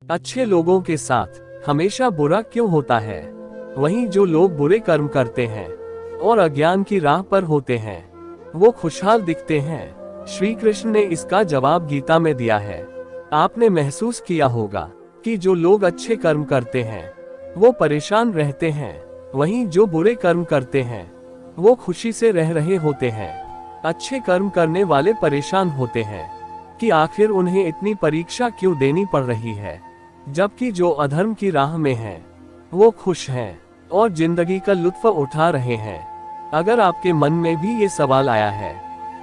अच्छे लोगों के साथ हमेशा बुरा क्यों होता है? वहीं जो लोग बुरे कर्म करते हैं और अज्ञान की राह पर होते हैं, वो खुशहाल दिखते हैं। श्री कृष्ण ने इसका जवाब गीता में दिया है। आपने महसूस किया होगा कि जो लोग अच्छे कर्म करते हैं वो परेशान रहते हैं, वहीं जो बुरे कर्म करते हैं वो खुशी से रह रहे होते हैं। अच्छे कर्म करने वाले परेशान होते हैं कि आखिर उन्हें इतनी परीक्षा क्यों देनी पड़ रही है, जबकि जो अधर्म की राह में हैं वो खुश हैं और जिंदगी का लुत्फ उठा रहे हैं। अगर आपके मन में भी ये सवाल आया है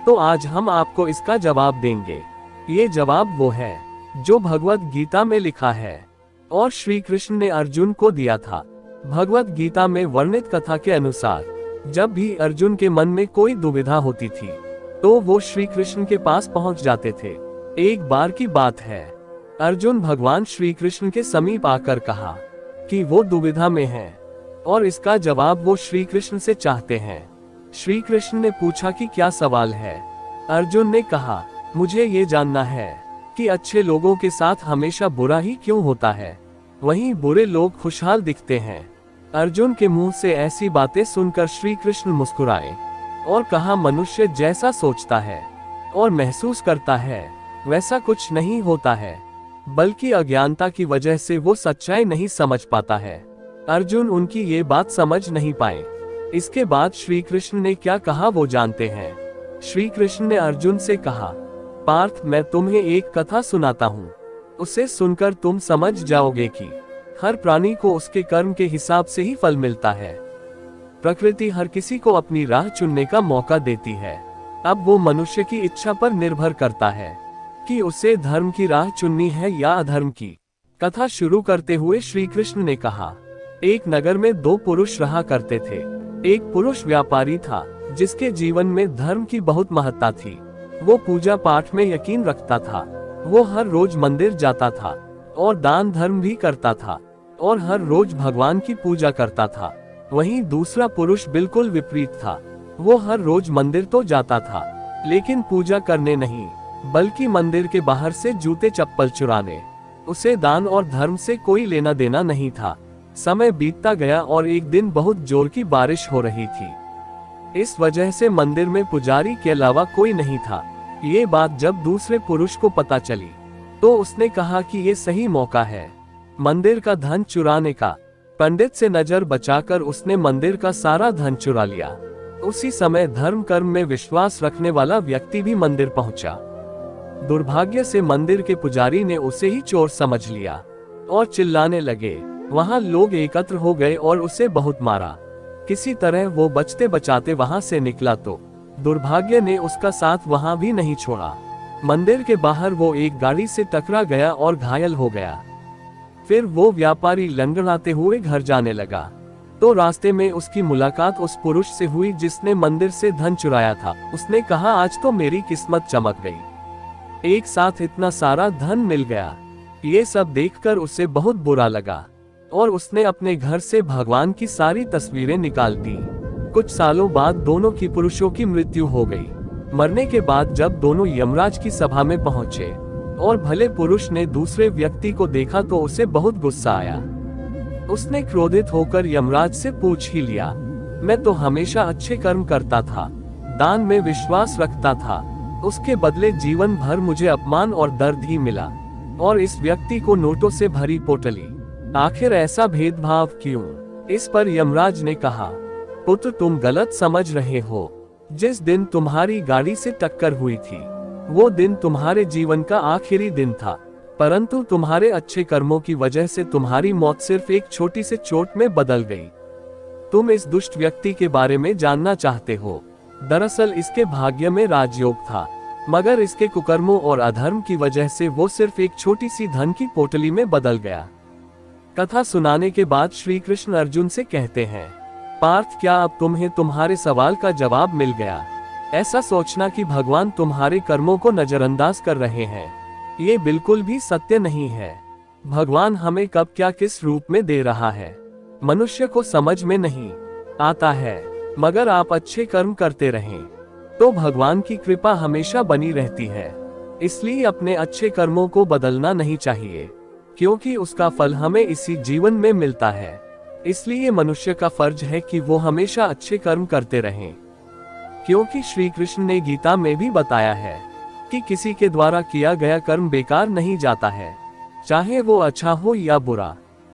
तो आज हम आपको इसका जवाब देंगे। ये जवाब वो है जो भगवत गीता में लिखा है और श्री कृष्ण ने अर्जुन को दिया था। भगवत गीता में वर्णित कथा के अनुसार जब भी अर्जुन के मन में कोई दुविधा होती थी तो वो श्री कृष्ण के पास पहुंच जाते थे। एक बार की बात है, अर्जुन भगवान श्री कृष्ण के समीप आकर कहा कि वो दुविधा में हैं और इसका जवाब वो श्री कृष्ण से चाहते हैं। श्री कृष्ण ने पूछा कि क्या सवाल है? अर्जुन ने कहा, मुझे ये जानना है कि अच्छे लोगों के साथ हमेशा बुरा ही क्यों होता है, वहीं बुरे लोग खुशहाल दिखते हैं। अर्जुन के मुंह से ऐसी बातें सुनकर श्री कृष्ण मुस्कुराए और कहा, मनुष्य जैसा सोचता है और महसूस करता है वैसा कुछ नहीं होता है, बल्कि अज्ञानता की वजह से वो सच्चाई नहीं समझ पाता है। अर्जुन उनकी ये बात समझ नहीं पाए। इसके बाद श्री कृष्ण ने क्या कहा वो जानते हैं। श्री कृष्ण ने अर्जुन से कहा, पार्थ, मैं तुम्हें एक कथा सुनाता हूँ, उसे सुनकर तुम समझ जाओगे कि हर प्राणी को उसके कर्म के हिसाब से ही फल मिलता है। प्रकृति हर किसी को अपनी राह चुनने का मौका देती है। अब वो मनुष्य की इच्छा पर निर्भर करता है कि उसे धर्म की राह चुननी है या अधर्म की। कथा शुरू करते हुए श्री कृष्ण ने कहा, एक नगर में दो पुरुष रहा करते थे। एक पुरुष व्यापारी था जिसके जीवन में धर्म की बहुत महत्ता थी। वो पूजा पाठ में यकीन रखता था। वो हर रोज मंदिर जाता था और दान धर्म भी करता था और हर रोज भगवान की पूजा करता था। वहीं दूसरा पुरुष बिल्कुल विपरीत था। वो हर रोज मंदिर तो जाता था लेकिन पूजा करने नहीं, बल्कि मंदिर के बाहर से जूते चप्पल चुराने। उसे दान और धर्म से कोई लेना देना नहीं था। समय बीतता गया और एक दिन बहुत जोर की बारिश हो रही थी। इस वजह से मंदिर में पुजारी के अलावा कोई नहीं था। ये बात जब दूसरे पुरुष को पता चली तो उसने कहा कि ये सही मौका है मंदिर का धन चुराने का। पंडित से नजर बचाकर उसने मंदिर का सारा धन चुरा लिया। उसी समय धर्म कर्म में विश्वास रखने वाला व्यक्ति भी मंदिर पहुंचा। दुर्भाग्य से मंदिर के पुजारी ने उसे ही चोर समझ लिया और चिल्लाने लगे। वहां लोग एकत्र हो गए और उसे बहुत मारा। किसी तरह वो बचते बचाते वहां से निकला तो दुर्भाग्य ने उसका साथ वहां भी नहीं छोड़ा। मंदिर के बाहर वो एक गाड़ी से टकरा गया और घायल हो गया। फिर वो व्यापारी लंगड़ाते हुए घर जाने लगा तो रास्ते में उसकी मुलाकात उस पुरुष से हुई जिसने मंदिर से धन चुराया था। उसने कहा, आज तो मेरी किस्मत चमक गई, एक साथ इतना सारा धन मिल गया। ये सब देखकर उसे बहुत बुरा लगा और उसने अपने घर से भगवान की सारी तस्वीरें निकाल दी। कुछ सालों बाद दोनों की पुरुषों की मृत्यु हो गई। मरने के बाद जब दोनों यमराज की सभा में पहुंचे और भले पुरुष ने दूसरे व्यक्ति को देखा तो उसे बहुत गुस्सा आया। उसने क्रोधित होकर यमराज से पूछ ही लिया, मैं तो हमेशा अच्छे कर्म करता था, दान में विश्वास रखता था, उसके बदले जीवन भर मुझे अपमान और दर्द ही मिला, और इस व्यक्ति को नोटों से भरी पोटली, आखिर ऐसा भेदभाव क्यों? इस पर यमराज ने कहा, पुत्र, तुम गलत समझ रहे हो। जिस दिन तुम्हारी गाड़ी से टक्कर हुई थी वो दिन तुम्हारे जीवन का आखिरी दिन था, परंतु तुम्हारे अच्छे कर्मों की वजह से तुम्हारी मौत सिर्फ एक छोटी सी चोट में बदल गई। तुम इस दुष्ट व्यक्ति के बारे में जानना चाहते हो। दरअसल इसके भाग्य में राजयोग था, मगर इसके कुकर्मों और अधर्म की वजह से वो सिर्फ एक छोटी सी धन की पोटली में बदल गया। कथा सुनाने के बाद श्री कृष्ण अर्जुन से कहते हैं, पार्थ, क्या अब तुम्हें तुम्हारे सवाल का जवाब मिल गया? ऐसा सोचना कि भगवान तुम्हारे कर्मों को नजरअंदाज कर रहे हैं, ये बिल्कुल भी सत्य नहीं है। भगवान हमें कब क्या किस रूप में दे रहा है मनुष्य को समझ में नहीं आता है, मगर आप अच्छे कर्म करते रहें तो भगवान की कृपा हमेशा बनी रहती है। इसलिए अपने अच्छे कर्मों को बदलना नहीं चाहिए। क्योंकि उसका फल हमें इसी जीवन में मिलता है। इसलिए मनुष्य का फर्ज है कि वो हमेशा अच्छे कर्म करते रहें, क्योंकि श्री कृष्ण ने गीता में भी बताया है कि किसी के द्वारा किया गया कर्म बेकार नहीं जाता है, चाहे वो अच्छा हो या बुरा।